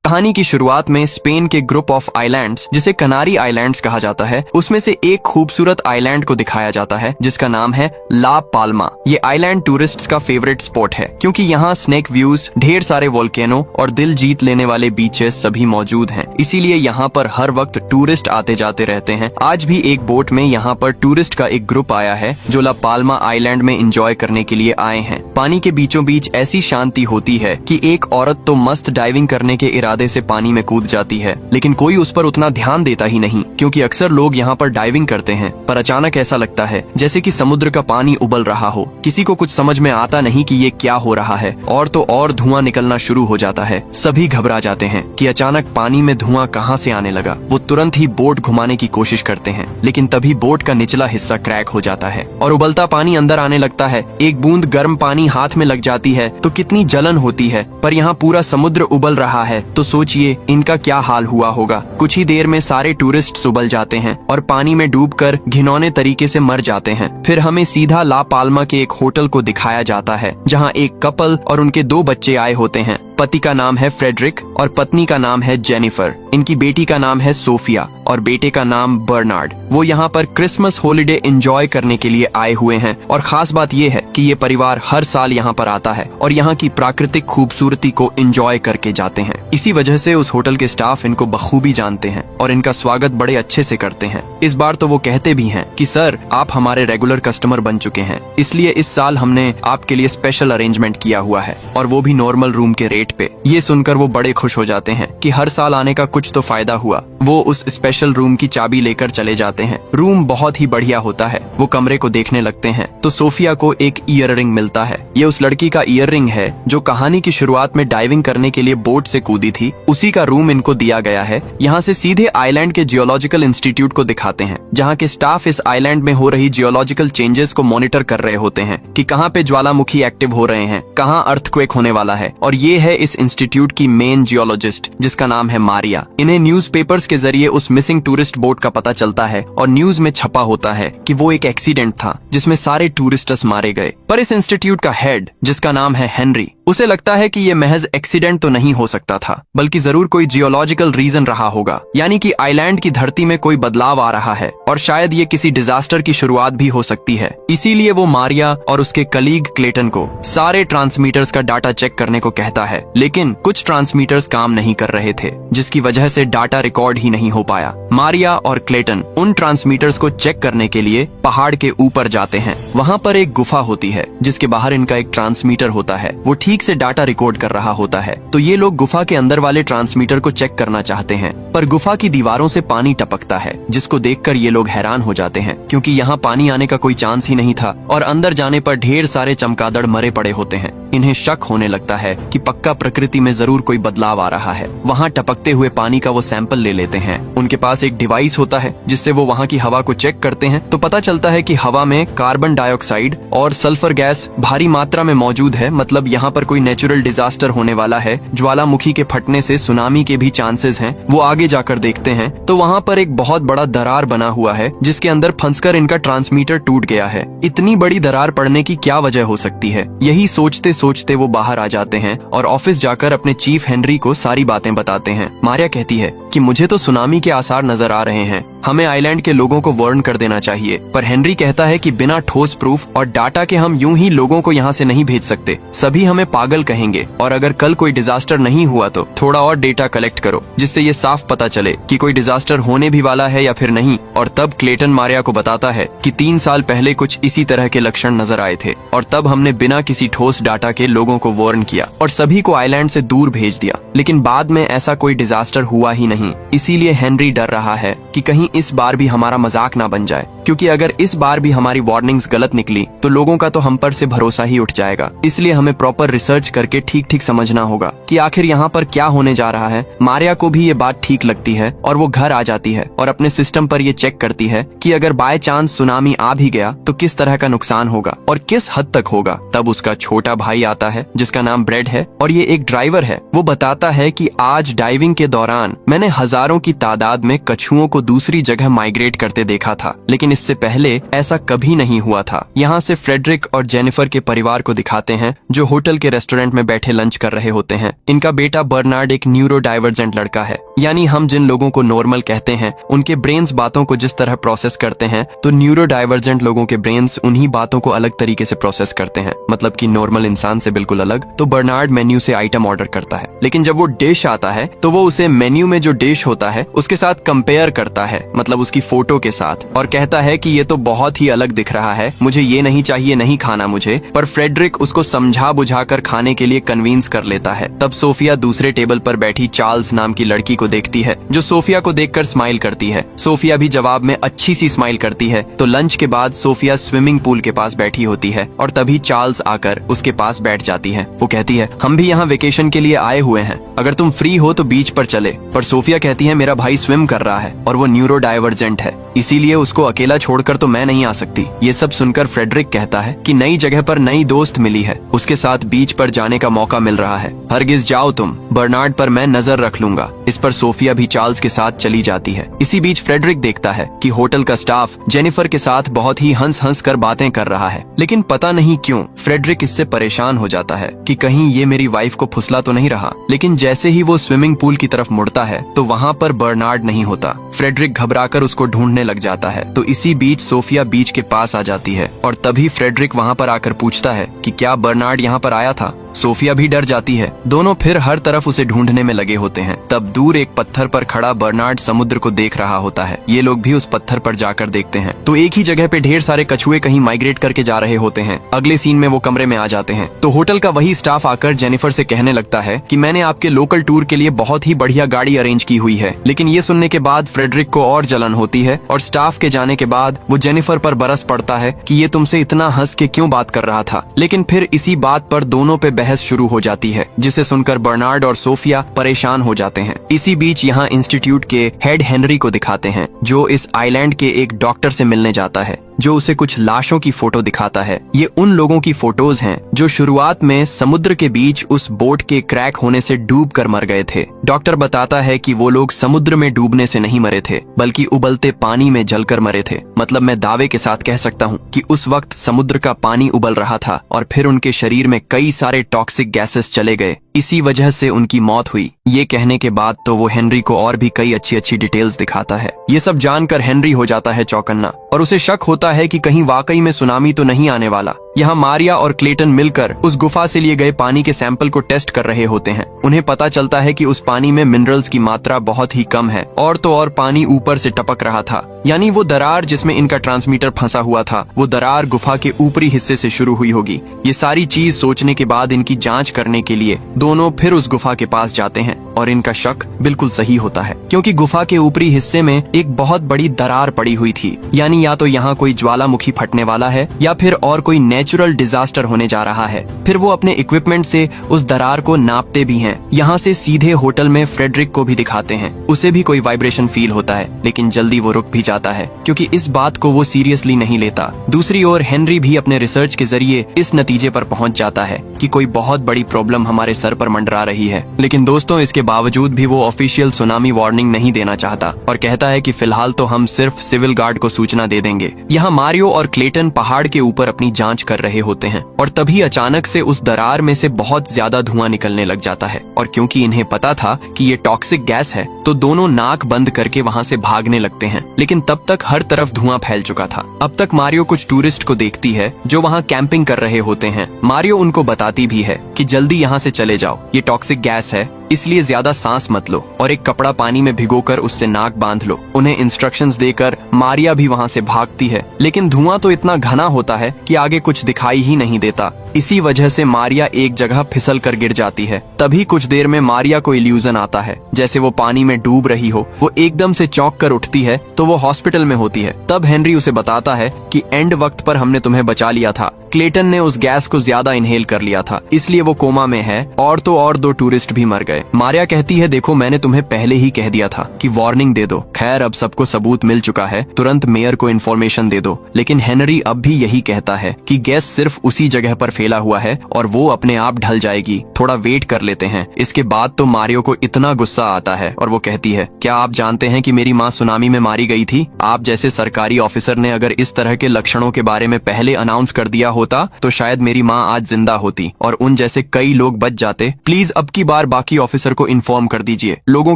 कहानी की शुरुआत में स्पेन के ग्रुप ऑफ आइलैंड्स, जिसे कनारी आइलैंड्स कहा जाता है, उसमें से एक खूबसूरत आइलैंड को दिखाया जाता है जिसका नाम है ला पाल्मा। ये आइलैंड टूरिस्ट्स का फेवरेट स्पॉट है क्योंकि यहाँ स्नेक व्यूज, ढेर सारे वोल्केनो और दिल जीत लेने वाले बीचेस सभी मौजूद हैं। इसीलिए यहाँ पर हर वक्त टूरिस्ट आते जाते रहते हैं। आज भी एक बोट में यहाँ पर टूरिस्ट का एक ग्रुप आया है जो ला पाल्मा आइलैंड में एंजॉय करने के लिए आए हैं। पानी के बीचों बीच ऐसी शांति होती है कि एक औरत तो मस्त डाइविंग करने के इरादे से पानी में कूद जाती है, लेकिन कोई उस पर उतना ध्यान देता ही नहीं क्योंकि अक्सर लोग यहाँ पर डाइविंग करते हैं पर अचानक ऐसा लगता है जैसे कि समुद्र का पानी उबल रहा हो। किसी को कुछ समझ में आता नहीं कि ये क्या हो रहा है और तो और धुआं निकलना शुरू हो जाता है। सभी घबरा जाते हैं कि अचानक पानी में धुआं कहाँ से आने लगा। वो तुरंत ही बोट घुमाने की कोशिश करते हैं, लेकिन तभी बोट का निचला हिस्सा क्रैक हो जाता है और उबलता पानी अंदर आने लगता है। एक बूंद गर्म पानी हाथ में लग जाती है तो कितनी जलन होती है, पर यहाँ पूरा समुद्र उबल रहा है तो सोचिए इनका क्या हाल हुआ होगा। कुछ ही देर में सारे टूरिस्ट उबल जाते हैं और पानी में डूबकर घिनौने तरीके से मर जाते हैं। फिर हमें सीधा ला पाल्मा के एक होटल को दिखाया जाता है जहाँ एक कपल और उनके 2 बच्चे आए होते हैं। पति का नाम है फ्रेडरिक और पत्नी का नाम है जेनिफर। इनकी बेटी का नाम है सोफिया और बेटे का नाम बर्नार्ड। वो यहाँ पर क्रिसमस हॉलिडे एंजॉय करने के लिए आए हुए हैं और खास बात ये है कि ये परिवार हर साल यहाँ पर आता है और यहाँ की प्राकृतिक खूबसूरती को एंजॉय करके जाते हैं। इसी वजह से उस होटल के स्टाफ इनको बखूबी जानते हैं और इनका स्वागत बड़े अच्छे से करते हैं। इस बार तो वो कहते भी हैं कि सर आप हमारे रेगुलर कस्टमर बन चुके हैं, इसलिए इस साल हमने आपके लिए स्पेशल अरेंजमेंट किया हुआ है और वो भी नॉर्मल रूम के रेट पे। ये सुनकर वो बड़े खुश हो जाते हैं कि हर साल आने का कुछ तो फायदा हुआ। वो उस स्पेशल रूम की चाबी लेकर चले जाते हैं। रूम बहुत ही बढ़िया होता है। वो कमरे को देखने लगते हैं तो सोफिया को एक ईयररिंग मिलता है। ये उस लड़की का ईयररिंग है जो कहानी की शुरुआत में डाइविंग करने के लिए बोट से कूदी थी। उसी का रूम इनको दिया गया है। यहाँ से सीधे आइलैंड के जियोलॉजिकल इंस्टीट्यूट को दिखाते हैं जहाँ के स्टाफ इस आइलैंड में हो रही जियोलॉजिकल चेंजेस को मॉनिटर कर रहे होते हैं कि कहाँ पे ज्वालामुखी एक्टिव हो रहे हैं, कहाँ अर्थक्वेक होने वाला है। और ये है इस इंस्टीट्यूट की मेन जियोलॉजिस्ट जिसका नाम है मारिया। इन्हें न्यूज़पेपर्स के जरिए उस मिसिंग टूरिस्ट बोट का पता चलता है और न्यूज में छपा होता है कि वो एक एक्सीडेंट था जिसमें सारे टूरिस्टर्स मारे गए। पर इस इंस्टीट्यूट का हेड जिसका नाम है हेनरी, उसे लगता है कि ये महज एक्सीडेंट तो नहीं हो सकता था बल्कि जरूर कोई जियोलॉजिकल रीजन रहा होगा, यानी कि आइलैंड की धरती में कोई बदलाव आ रहा है और शायद ये किसी डिजास्टर की शुरुआत भी हो सकती है। इसीलिए वो मारिया और उसके कलीग क्लेटन को सारे ट्रांसमीटर्स का डाटा चेक करने को कहता है, लेकिन कुछ ट्रांसमीटर्स काम नहीं कर रहे थे जिसकी वजह से डाटा रिकॉर्ड ही नहीं हो पाया। मारिया और क्लेटन उन ट्रांसमीटर्स को चेक करने के लिए पहाड़ के ऊपर जाते हैं। वहाँ पर एक गुफा होती है जिसके बाहर इनका एक ट्रांसमीटर होता है। वो ठीक से डाटा रिकॉर्ड कर रहा होता है तो ये लोग गुफा के अंदर वाले ट्रांसमीटर को चेक करना चाहते हैं, पर गुफा की दीवारों से पानी टपकता है जिसको देखकर ये लोग हैरान हो जाते हैं क्योंकि यहाँ पानी आने का कोई चांस ही नहीं था और अंदर जाने पर ढेर सारे चमगादड़ मरे पड़े होते हैं। इन्हें शक होने लगता है कि पक्का प्रकृति में जरूर कोई बदलाव आ रहा है। वहाँ टपकते हुए पानी का वो सैंपल ले लेते हैं। उनके पास एक डिवाइस होता है जिससे वो वहाँ की हवा को चेक करते हैं तो पता चलता है कि हवा में कार्बन डाइऑक्साइड और सल्फर गैस भारी मात्रा में मौजूद है। मतलब यहाँ पर कोई नेचुरल डिजास्टर होने वाला है। ज्वालामुखी के फटने से सुनामी के भी चांसेस हैं। वो आगे जाकर देखते हैं तो वहाँ पर एक बहुत बड़ा दरार बना हुआ है जिसके अंदर फंसकर इनका ट्रांसमीटर टूट गया है। इतनी बड़ी दरार पड़ने की क्या वजह हो सकती है? यही सोचते सोचते वो बाहर आ जाते हैं और ऑफिस जाकर अपने चीफ हेनरी को सारी बातें बताते हैं। मारिया कहती है कि मुझे तो सुनामी के आसार नजर आ रहे हैं, हमें आइलैंड के लोगों को वार्न कर देना चाहिए। पर हेनरी कहता है कि बिना ठोस प्रूफ और डाटा के हम यूं ही लोगों को यहाँ से नहीं भेज सकते, सभी हमें पागल कहेंगे और अगर कल कोई डिजास्टर नहीं हुआ तो थोड़ा और डेटा कलेक्ट करो जिससे ये साफ पता चले कि कोई डिजास्टर होने भी वाला है या फिर नहीं। और तब क्लेटन मारिया को बताता है कि 3 साल पहले कुछ इसी तरह के लक्षण नजर आए थे और तब हमने बिना किसी ठोस डाटा के लोगों को वार्न किया और सभी को आइलैंड से दूर भेज दिया, लेकिन बाद में ऐसा कोई डिजास्टर हुआ ही नहीं। इसीलिए हेनरी डर रहा है कि कहीं इस बार भी हमारा मजाक ना बन जाए, क्योंकि अगर इस बार भी हमारी वार्निंग्स गलत निकली तो लोगों का तो हम पर से भरोसा ही उठ जाएगा। इसलिए हमें प्रॉपर रिसर्च करके ठीक ठीक समझना होगा कि आखिर यहाँ पर क्या होने जा रहा है। मारिया को भी ये बात ठीक लगती है और वो घर आ जाती है और अपने सिस्टम पर ये चेक करती है कि अगर बाय चांस सुनामी आ भी गया तो किस तरह का नुकसान होगा और किस हद तक होगा। तब उसका छोटा भाई आता है जिसका नाम ब्रेड है और ये एक ड्राइवर है। वो बताता है कि आज डाइविंग के दौरान मैंने हजारों की तादाद में कछुओं को दूसरी जगह माइग्रेट करते देखा था, लेकिन इससे पहले ऐसा कभी नहीं हुआ था। यहाँ से फ्रेडरिक और जेनिफर के परिवार को दिखाते हैं जो होटल के रेस्टोरेंट में बैठे लंच कर रहे होते हैं। इनका बेटा बर्नार्ड एक न्यूरो डाइवर्जेंट लड़का है, यानी हम जिन लोगों को नॉर्मल कहते हैं उनके ब्रेन्स बातों को जिस तरह प्रोसेस करते हैं, तो न्यूरो डाइवर्जेंट लोगों के ब्रेन्स उन्हीं बातों को अलग तरीके से प्रोसेस करते हैं, मतलब कि नॉर्मल इंसान से बिल्कुल अलग। तो बर्नार्ड मेन्यू से आइटम ऑर्डर करता है, लेकिन जब वो डिश आता है तो वो उसे मेन्यू में जो डिश होता है उसके साथ कंपेयर करता है, मतलब उसकी फोटो के साथ, और कहता है कि ये तो बहुत ही अलग दिख रहा है, मुझे ये नहीं चाहिए, नहीं खाना मुझे। पर फ्रेडरिक उसको समझा बुझाकर खाने के लिए कन्विंस कर लेता है। तब सोफिया दूसरे टेबल पर बैठी चार्ल्स नाम की लड़की को देखती है, जो सोफिया को देखकर स्माइल करती है। सोफिया भी जवाब में अच्छी सी स्माइल करती है। तो लंच के बाद सोफिया स्विमिंग पूल के पास बैठी होती है और तभी चार्ल्स आकर उसके पास बैठ जाती है। वो कहती है, हम भी यहाँ वेकेशन के लिए आए हुए हैं, अगर तुम फ्री हो तो बीच पर चले। पर सोफिया कहती है, मेरा भाई स्विम कर रहा है और वो न्यूरो डाइवर्जेंट है, इसीलिए उसको अकेला छोड़कर तो मैं नहीं आ सकती। ये सब सुनकर फ्रेडरिक कहता है कि नई जगह पर नई दोस्त मिली है, उसके साथ बीच पर जाने का मौका मिल रहा है, हरगिज जाओ तुम, बर्नार्ड पर मैं नजर रख लूंगा। इस पर सोफिया भी चार्ल्स के साथ चली जाती है। इसी बीच फ्रेडरिक देखता है कि होटल का स्टाफ जेनिफर के साथ बहुत ही हंस हंस कर बातें कर रहा है, लेकिन पता नहीं क्यों फ्रेडरिक इससे परेशान हो जाता है कि कहीं ये मेरी वाइफ को फुसला तो नहीं रहा। लेकिन जैसे ही वो स्विमिंग पूल की तरफ मुड़ता है तो वहाँ पर बर्नार्ड नहीं होता। फ्रेडरिक घबराकर उसको ढूंढने लग जाता है। तो इसी बीच सोफिया बीच के पास आ जाती है और तभी फ्रेडरिक वहाँ पर आकर पूछता है कि क्या बर्नार्ड यहाँ पर आया था। सोफिया भी डर जाती है। दोनों फिर हर तरफ उसे ढूंढने में लगे होते हैं। तब दूर एक पत्थर पर खड़ा बर्नार्ड समुद्र को देख रहा होता है। ये लोग भी उस पत्थर पर जाकर देखते हैं तो एक ही जगह पे ढेर सारे कछुए कहीं माइग्रेट करके जा रहे होते हैं। अगले सीन में वो कमरे में आ जाते हैं तो होटल का वही स्टाफ आकर जेनिफर से कहने लगता है कि मैंने आपके लोकल टूर के लिए बहुत ही बढ़िया गाड़ी अरेंज की हुई है। लेकिन ये सुनने के बाद फ्रेडरिक को और जलन होती है और स्टाफ के जाने के बाद वो जेनिफर पर बरस पड़ता है कि ये तुमसे इतना हंस के क्यों बात कर रहा था। लेकिन फिर इसी बात पर दोनों पे बहस शुरू हो जाती है, जिसे सुनकर बर्नार्ड और सोफिया परेशान हो जाते हैं। इसी बीच यहाँ इंस्टीट्यूट के हेड हेनरी को दिखाते हैं, जो इस आइलैंड के एक डॉक्टर से मिलने जाता है, जो उसे कुछ लाशों की फोटो दिखाता है। ये उन लोगों की फोटोज हैं जो शुरुआत में समुद्र के बीच उस बोट के क्रैक होने से डूब कर मर गए थे। डॉक्टर बताता है कि वो लोग समुद्र में डूबने से नहीं मरे थे, बल्कि उबलते पानी में जलकर मरे थे। मतलब मैं दावे के साथ कह सकता हूँ कि उस वक्त समुद्र का पानी उबल रहा था और फिर उनके शरीर में कई सारे टॉक्सिक गैसेस चले गए, इसी वजह से उनकी मौत हुई। ये कहने के बाद तो वो हेनरी को और भी कई अच्छी अच्छी डिटेल्स दिखाता है। ये सब जानकर हेनरी हो जाता है चौकन्ना और उसे शक होता है कि कहीं वाकई में सुनामी तो नहीं आने वाला। यहाँ मारिया और क्लेटन मिलकर उस गुफा से लिए गए पानी के सैंपल को टेस्ट कर रहे होते हैं। उन्हें पता चलता है कि उस पानी में मिनरल्स की मात्रा बहुत ही कम है और तो और पानी ऊपर से टपक रहा था, यानी वो दरार जिसमें इनका ट्रांसमीटर फंसा हुआ था, वो दरार गुफा के ऊपरी हिस्से से शुरू हुई होगी। ये सारी चीज सोचने के बाद इनकी जांच करने के लिए दोनों फिर उस गुफा के पास जाते हैं और इनका शक बिल्कुल सही होता है, क्योंकि गुफा के ऊपरी हिस्से में एक बहुत बड़ी दरार पड़ी हुई थी। यानी या तो यहाँ कोई ज्वालामुखी फटने वाला है या फिर और कोई नेचुरल डिजास्टर होने जा रहा है। फिर वो अपने इक्विपमेंट से उस दरार को नापते भी हैं। यहाँ से सीधे होटल में फ्रेडरिक को भी दिखाते हैं। उसे भी कोई वाइब्रेशन फील होता है, लेकिन जल्दी वो रुक भी जाता है क्योंकि इस बात को वो सीरियसली नहीं लेता। दूसरी ओर हेनरी भी अपने रिसर्च के जरिए इस नतीजे पर पहुंच जाता है कि कोई बहुत बड़ी प्रॉब्लम हमारे सर पर मंडरा रही है। लेकिन दोस्तों, इसके बावजूद भी वो ऑफिशियल सुनामी वार्निंग नहीं देना चाहता और कहता है कि फिलहाल तो हम सिर्फ सिविल गार्ड को सूचना दे देंगे। यहाँ मारियो और क्लेटन पहाड़ के ऊपर अपनी जांच कर रहे होते हैं और तभी अचानक से उस दरार में से बहुत ज्यादा धुआं निकलने लग जाता है। और क्योंकि इन्हें पता था कि ये टॉक्सिक गैस है, तो दोनों नाक बंद करके वहाँ से भागने लगते हैं। लेकिन तब तक हर तरफ धुआं फैल चुका था। अब तक मारियो कुछ टूरिस्ट को देखती है जो वहाँ कैंपिंग कर रहे होते हैं। मारियो उनको बताती भी है कि जल्दी यहाँ से चले जाओ, ये टॉक्सिक गैस है, इसलिए ज्यादा सांस मत लो और एक कपड़ा पानी में भिगोकर उससे नाक बांध लो। उन्हें इंस्ट्रक्शंस देकर मारिया भी वहाँ से भागती है, लेकिन धुआं तो इतना घना होता है कि आगे कुछ दिखाई ही नहीं देता। इसी वजह से मारिया एक जगह फिसल कर गिर जाती है। तभी कुछ देर में मारिया को इल्यूजन आता है, जैसे वो पानी में डूब रही हो। वो एकदम से चौंक कर उठती है तो वो हॉस्पिटल में होती है। तब हेनरी उसे बताता है कि एंड वक्त पर हमने तुम्हें बचा लिया था, क्लेटन ने उस गैस को ज्यादा इनहेल कर लिया था, इसलिए वो कोमा में है। और तो और 2 टूरिस्ट भी मर गए। मारिया कहती है, देखो मैंने तुम्हें पहले ही कह दिया था कि वार्निंग दे दो। खैर अब सबको सबूत मिल चुका है, तुरंत मेयर को इन्फॉर्मेशन दे दो। लेकिन हेनरी अब भी यही कहता है कि गैस सिर्फ उसी जगह पर फैला हुआ है और वो अपने आप ढल जाएगी, थोड़ा वेट कर लेते हैं। इसके बाद तो मारियो को इतना गुस्सा आता है और वो कहती है, क्या आप जानते हैं कि मेरी माँ सुनामी में मारी गई थी? आप जैसे सरकारी ऑफिसर ने अगर इस तरह के लक्षणों के बारे में पहले अनाउंस कर दिया होता तो शायद मेरी माँ आज जिंदा होती और उन जैसे कई लोग बच जाते। प्लीज अब की बार बाकी ऑफिसर को इन्फॉर्म कर दीजिए, लोगों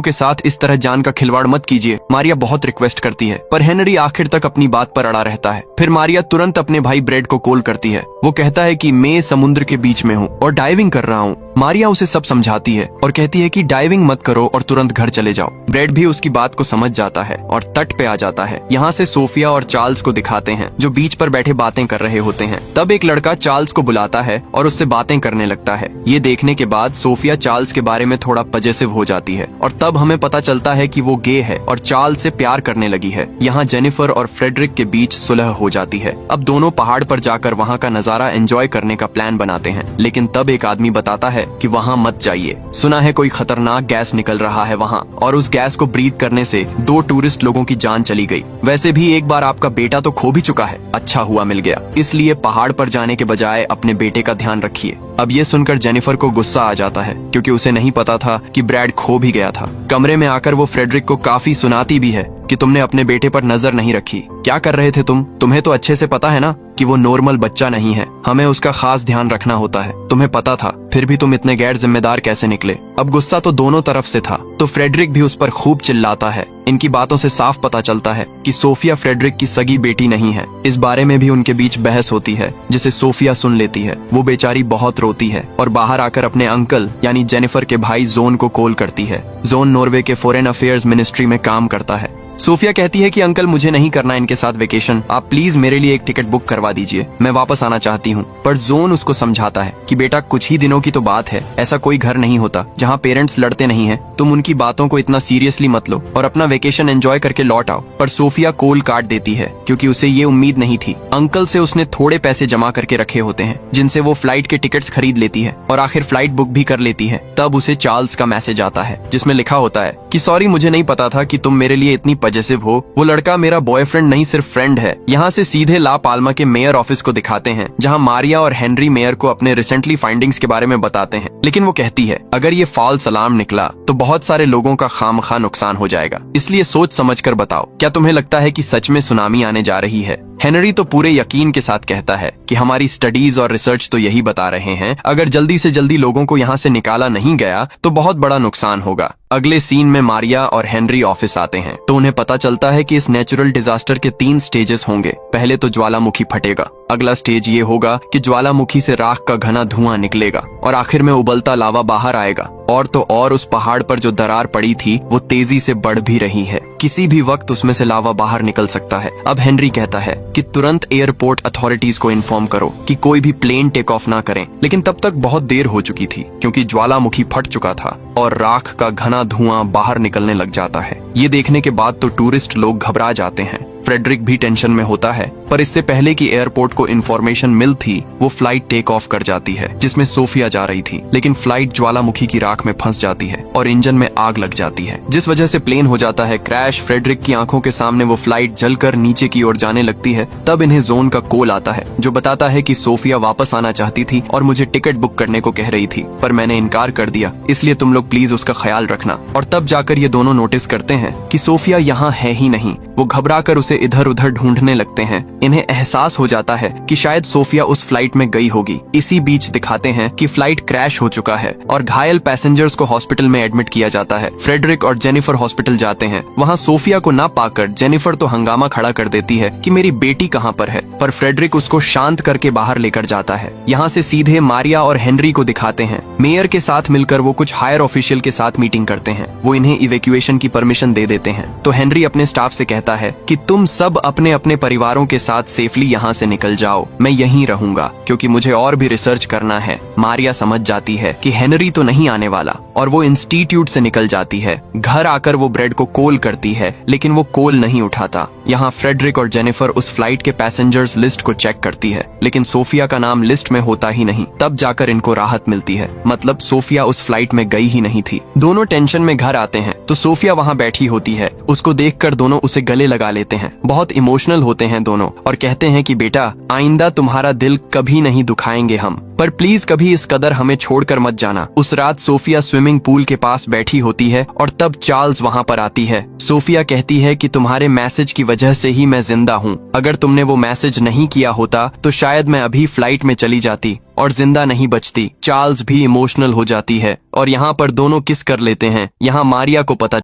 के साथ इस तरह जान का खिलवाड़ मत कीजिए। मारिया बहुत रिक्वेस्ट करती है पर हेनरी आखिर तक अपनी बात पर अड़ा रहता है। फिर मारिया तुरंत अपने भाई ब्रेड को कॉल करती है। वो कहता है कि मैं समुद्र के बीच में हूँ और डाइविंग कर रहा हूँ। मारिया उसे सब समझाती है और कहती है कि डाइविंग मत करो और तुरंत घर चले जाओ। ब्रेड भी उसकी बात को समझ जाता है और तट पे आ जाता है। यहाँ से सोफिया और चार्ल्स को दिखाते हैं जो बीच पर बैठे बातें कर रहे होते हैं। तब एक लड़का चार्ल्स को बुलाता है और उससे बातें करने लगता है। ये देखने के बाद सोफिया चार्ल्स के बारे में थोड़ा पजेसिव हो जाती है और तब हमें पता चलता है कि वो गे है और चार्ल्स से प्यार करने लगी है। यहाँ जेनिफर और फ्रेडरिक के बीच सुलह हो जाती है। अब दोनों पहाड़ पर जाकर वहाँ का नजारा एंजॉय करने का प्लान बनाते हैं। लेकिन तब एक आदमी बताता है कि वहाँ मत जाइए, सुना है कोई खतरनाक गैस निकल रहा है वहाँ और उस गैस को ब्रीथ करने से 2 टूरिस्ट लोगों की जान चली गई। वैसे भी एक बार आपका बेटा तो खो भी चुका है, अच्छा हुआ मिल गया, इसलिए पहाड़ पर जाने के बजाय अपने बेटे का ध्यान रखिए। अब ये सुनकर जेनिफर को गुस्सा आ जाता है क्योंकि उसे नहीं पता था कि ब्रैड खो भी गया था। कमरे में आकर वो फ्रेडरिक को काफी सुनाती भी है कि तुमने अपने बेटे पर नजर नहीं रखी, क्या कर रहे थे तुम? तुम्हें तो अच्छे से पता है ना कि वो नॉर्मल बच्चा नहीं है, हमें उसका खास ध्यान रखना होता है। तुम्हें पता था, फिर भी तुम इतने गैर जिम्मेदार कैसे निकले? अब गुस्सा तो दोनों तरफ से था, तो फ्रेडरिक भी उस पर खूब चिल्लाता है। इनकी बातों से साफ पता चलता है कि सोफिया फ्रेडरिक की सगी बेटी नहीं है। इस बारे में भी उनके बीच बहस होती है जिसे सोफिया सुन लेती है। वो बेचारी बहुत रोती है और बाहर आकर अपने अंकल यानी जेनिफर के भाई जोन को कॉल करती है। जोन नॉर्वे के फॉरेन अफेयर्स मिनिस्ट्री में काम करता है। सोफिया कहती है कि अंकल मुझे नहीं करना इनके साथ वेकेशन, आप प्लीज मेरे लिए एक टिकट बुक करवा दीजिए, मैं वापस आना चाहती हूँ। पर जोन उसको समझाता है कि बेटा कुछ ही दिनों की तो बात है, ऐसा कोई घर नहीं होता जहाँ पेरेंट्स लड़ते नहीं हैं, तुम उनकी बातों को इतना सीरियसली मत लो और अपना वेकेशन एंजॉय करके लौट आओ। पर सोफिया कॉल काट देती है क्योंकि उसे ये उम्मीद नहीं थी। अंकल से उसने थोड़े पैसे जमा करके रखे होते हैं जिनसे वो फ्लाइट के टिकट्स खरीद लेती है और आखिर फ्लाइट बुक भी कर लेती है। तब उसे चार्ल्स का मैसेज आता है जिसमें लिखा होता है कि सॉरी मुझे नहीं पता था कि तुम मेरे लिए इतनी पजेसिव हो, वो लड़का मेरा बॉयफ्रेंड नहीं सिर्फ फ्रेंड है। यहाँ से सीधे ला पाल्मा के मेयर ऑफिस को दिखाते हैं जहाँ मारिया और हेनरी मेयर को अपने रिसेंटली फाइंडिंग्स के बारे में बताते हैं। लेकिन वो कहती है अगर ये फॉल्स अलार्म निकला तो बहुत सारे लोगों का खामखा नुकसान हो जाएगा, इसलिए सोच समझकर बताओ, क्या तुम्हें लगता है कि सच में सुनामी आने जा रही है? हेनरी तो पूरे यकीन के साथ कहता है कि हमारी स्टडीज और रिसर्च तो यही बता रहे हैं, अगर जल्दी से जल्दी लोगों को यहाँ से निकाला नहीं गया तो बहुत बड़ा नुकसान होगा। अगले सीन में मारिया और हेनरी ऑफिस आते हैं तो उन्हें पता चलता है कि इस नेचुरल डिजास्टर के 3 स्टेजेस होंगे। पहले तो ज्वालामुखी फटेगा, अगला स्टेज ये होगा कि ज्वालामुखी से राख का घना धुआं निकलेगा और आखिर में उबलता लावा बाहर आएगा। और तो और उस पहाड़ पर जो दरार पड़ी थी वो तेजी से बढ़ भी रही है, किसी भी वक्त उसमें से लावा बाहर निकल सकता है। अब हेनरी कहता है कि तुरंत एयरपोर्ट अथॉरिटीज को इन्फॉर्म करो कि कोई भी प्लेन टेक ऑफ ना करें। लेकिन तब तक बहुत देर हो चुकी थी क्योंकि ज्वालामुखी फट चुका था और राख का घना धुआं बाहर निकलने लग जाता है। ये देखने के बाद तो टूरिस्ट लोग घबरा जाते हैं। फ्रेडरिक भी टेंशन में होता है, पर इससे पहले कि एयरपोर्ट को इन्फॉर्मेशन मिल थी वो फ्लाइट टेक ऑफ कर जाती है जिसमें सोफिया जा रही थी। लेकिन फ्लाइट ज्वालामुखी की राख में फंस जाती है और इंजन में आग लग जाती है जिस वजह से प्लेन हो जाता है क्रैश। फ्रेडरिक की आंखों के सामने वो फ्लाइट जलकर नीचे की ओर जाने लगती है। तब इन्हें जोन का कॉल आता है जो बताता है कि सोफिया वापस आना चाहती थी और मुझे टिकट बुक करने को कह रही थी, पर मैंने इनकार कर दिया, इसलिए तुम लोग प्लीज उसका ख्याल रखना। और तब जाकर ये दोनों नोटिस करते हैं कि सोफिया यहाँ है ही नहीं। वो घबराकर उसे इधर उधर ढूंढने लगते हैं। इन्हें एहसास हो जाता है कि शायद सोफिया उस फ्लाइट में गई होगी। इसी बीच दिखाते हैं कि फ्लाइट क्रैश हो चुका है और घायल पैसेंजर्स को हॉस्पिटल में एडमिट किया जाता है। फ्रेडरिक और जेनिफर हॉस्पिटल जाते हैं। वहाँ सोफिया को ना पाकर जेनिफर तो हंगामा खड़ा कर देती है कि मेरी बेटी कहाँ पर है, पर फ्रेडरिक उसको शांत करके बाहर लेकर जाता है। यहाँ से सीधे मारिया और हेनरी को दिखाते हैं। मेयर के साथ मिलकर वो कुछ हायर ऑफिशियल के साथ मीटिंग करते हैं। वो इन्हें इवैक्यूएशन की परमिशन दे देते हैं। तो हेनरी अपने स्टाफ से कहता कहता है कि तुम सब अपने अपने परिवारों के साथ सेफली यहाँ से निकल जाओ, मैं यहीं रहूंगा क्योंकि मुझे और भी रिसर्च करना है। मारिया समझ जाती है कि हेनरी तो नहीं आने वाला और वो इंस्टीट्यूट से निकल जाती है। घर आकर वो ब्रेड को कॉल करती है लेकिन वो कॉल नहीं उठाता। यहाँ फ्रेडरिक और जेनिफर उस फ्लाइट के पैसेंजर्स लिस्ट को चेक करती है लेकिन सोफिया का नाम लिस्ट में होता ही नहीं। तब जाकर इनको राहत मिलती है, मतलब सोफिया उस फ्लाइट में गई ही नहीं थी। दोनों टेंशन में घर आते हैं तो सोफिया वहाँ बैठी होती है। उसको देखकर दोनों उसे गले लगा लेते हैं। बहुत इमोशनल होते हैं दोनों और कहते हैं कि बेटा, आइंदा तुम्हारा दिल कभी नहीं दुखाएंगे हम, पर प्लीज कभी इस कदर हमें छोड़कर मत जाना। उस रात सोफिया स्विमिंग पूल के पास बैठी होती है और तब चार्ल्स वहाँ पर आती है। सोफिया कहती है कि तुम्हारे मैसेज की वजह से ही मैं जिंदा हूँ। अगर तुमने वो मैसेज नहीं किया होता तो शायद मैं अभी फ्लाइट में चली जाती और जिंदा नहीं बचती। चार्ल्स भी इमोशनल हो जाती है और यहाँ पर दोनों किस कर लेते हैं। यहाँ मारिया को पता